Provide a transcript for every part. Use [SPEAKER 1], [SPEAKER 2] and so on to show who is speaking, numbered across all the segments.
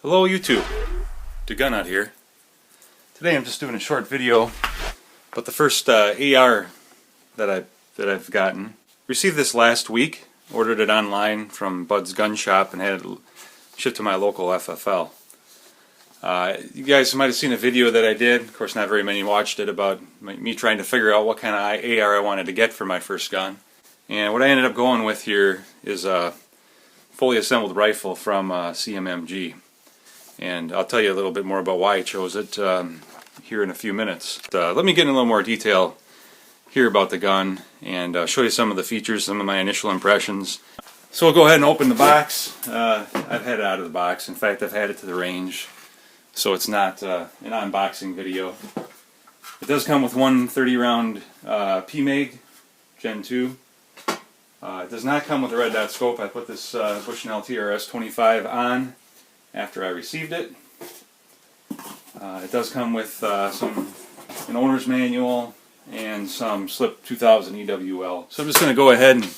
[SPEAKER 1] Hello YouTube, DeGun out here. Today I'm just doing a short video about the first AR that I've gotten. Received this last week, ordered it online from Bud's Gun Shop and had it shipped to my local FFL. You guys might have seen a video that I did, of course not very many watched it, about me trying to figure out what kind of AR I wanted to get for my first gun. And what I ended up going with here is a fully assembled rifle from CMMG. And I'll tell you a little bit more about why I chose it here in a few minutes. Let me get in a little more detail here about the gun and show you some of the features, some of my initial impressions. So we'll go ahead and open the box. I've had it out of the box. In fact, I've had it to the range, so it's not an unboxing video. It does come with one 30-round PMAG Gen 2. It does not come with a red dot scope. I put this Bushnell TRS-25 on after I received it. It does come with an owner's manual and some Slip 2000 EWL. So I'm just going to go ahead and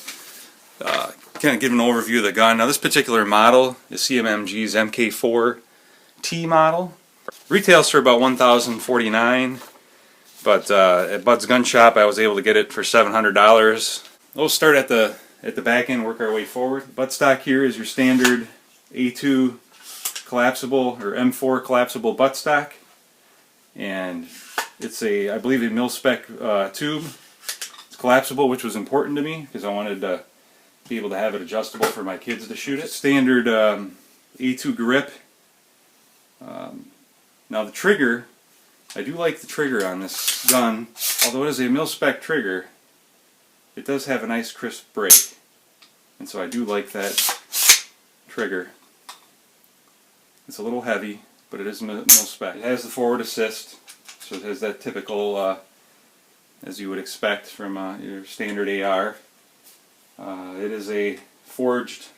[SPEAKER 1] kind of give an overview of the gun. Now this particular model is CMMG's MK4 T model. Retails for about $1,049, but at Bud's Gun Shop I was able to get it for $700. We'll start at the back end, work our way forward. Buttstock here is your standard A2 collapsible or M4 collapsible buttstock, and it's I believe a mil-spec tube. It's collapsible, which was important to me because I wanted to be able to have it adjustable for my kids to shoot it. Standard A2 grip. Now the trigger, I do like the trigger on this gun. Although it is a mil-spec trigger, it does have a nice crisp break, and so I do like that trigger. It's a little heavy, but it is mil-spec. It has the forward assist, so it has that typical, as you would expect from your standard AR. It is a forged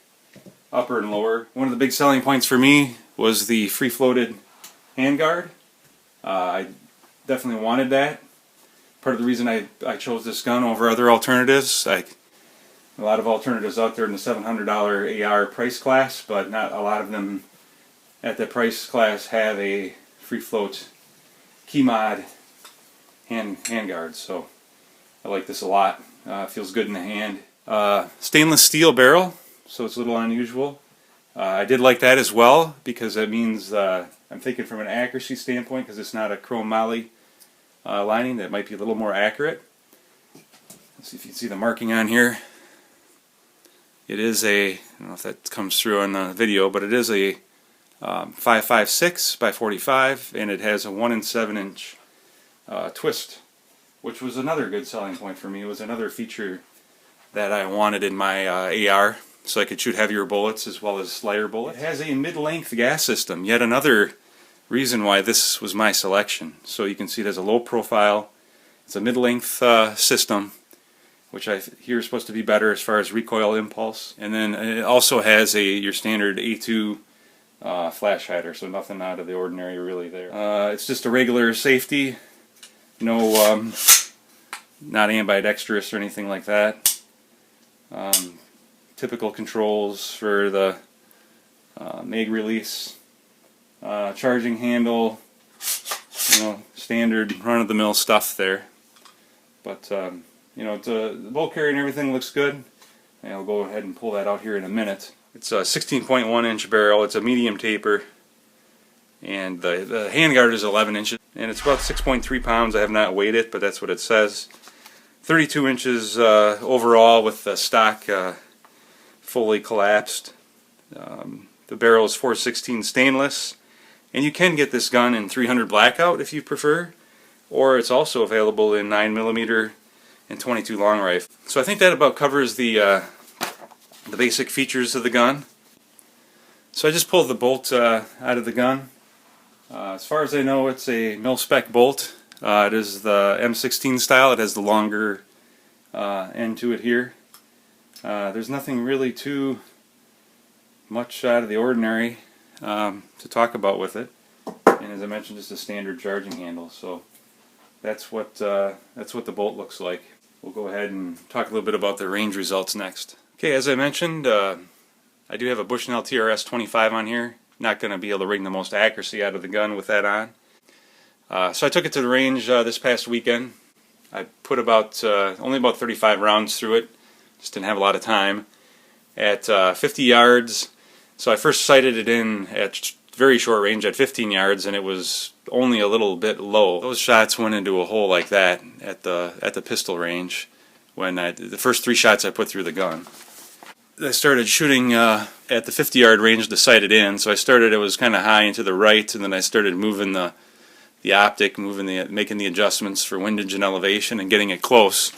[SPEAKER 1] upper and lower. One of the big selling points for me was the free-floated handguard. I definitely wanted that. Part of the reason I chose this gun over other alternatives. A lot of alternatives out there in the $700 AR price class, but not a lot of them at that price class have a free float key mod handguard, so I like this a lot. Feels good in the hand. Stainless steel barrel, so it's a little unusual. I did like that as well because that means I'm thinking from an accuracy standpoint, because it's not a chrome moly lining, that might be a little more accurate. Let's see if you can see the marking on here. It is I don't know if that comes through on the video, but it is a 5.56 by 45, and it has a 1 7 inch twist, which was another good selling point for me. It was another feature that I wanted in my AR, so I could shoot heavier bullets as well as lighter bullets. It has a mid-length gas system, yet another reason why this was my selection. So you can see it has a low profile. It's a mid-length system, which I hear is supposed to be better as far as recoil impulse. And then it also has your standard A2 flash hider, so nothing out of the ordinary really there. It's just a regular safety, no, not ambidextrous or anything like that. Typical controls for the mag release, charging handle, standard run-of-the-mill stuff there. But the bolt carrier and everything looks good, and I'll go ahead and pull that out here in a minute. It's a 16.1 inch barrel. It's a medium taper, and the handguard is 11 inches, and it's about 6.3 pounds. I have not weighed it, but that's what it says. 32 inches overall with the stock fully collapsed. The barrel is 416 stainless, and you can get this gun in 300 blackout if you prefer, or it's also available in 9mm and 22 long rifle. So I think that about covers the basic features of the gun. So I just pulled the bolt out of the gun. As far as I know, it's a mil-spec bolt. It is the M16 style. It has the longer end to it here. There's nothing really too much out of the ordinary to talk about with it. And as I mentioned, just a standard charging handle. So that's what the bolt looks like. We'll go ahead and talk a little bit about the range results next. Okay, as I mentioned, I do have a Bushnell TRS-25 on here. not going to be able to wring the most accuracy out of the gun with that on. So I took it to the range this past weekend. I put only about 35 rounds through it. Just didn't have a lot of time. At 50 yards, so I first sighted it in at very short range at 15 yards, and it was only a little bit low. Those shots went into a hole like that at the pistol range when the first 3 shots I put through the gun. I started shooting at the 50-yard range to sight it in. So it was kind of high and to the right, and then I started moving the optic, making the adjustments for windage and elevation, and getting it close.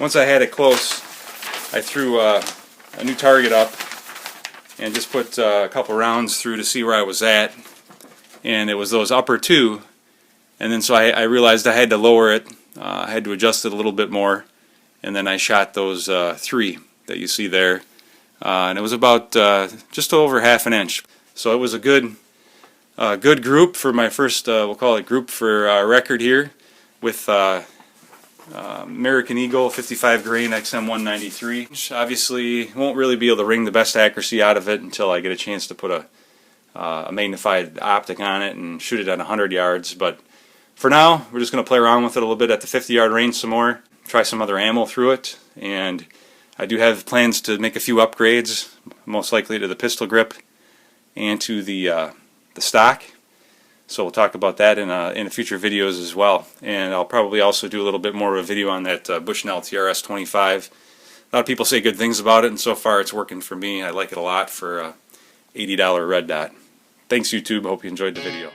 [SPEAKER 1] Once I had it close, I threw a new target up and just put a couple rounds through to see where I was at, and it was those upper 2, and then so I realized I had to lower it. I had to adjust it a little bit more, and then I shot those 3 that you see there, and it was about just over half an inch. So it was a good group for my first, we'll call it group for record here, with American Eagle 55 grain XM193. Obviously won't really be able to wring the best accuracy out of it until I get a chance to put a magnified optic on it and shoot it at 100 yards. But for now, we're just going to play around with it a little bit at the 50-yard range some more, try some other ammo through it, and I do have plans to make a few upgrades, most likely to the pistol grip and to the stock. So we'll talk about that in future videos as well. And I'll probably also do a little bit more of a video on that Bushnell TRS-25. A lot of people say good things about it, and so far it's working for me. I like it a lot for a $80 red dot. Thanks, YouTube. Hope you enjoyed the video.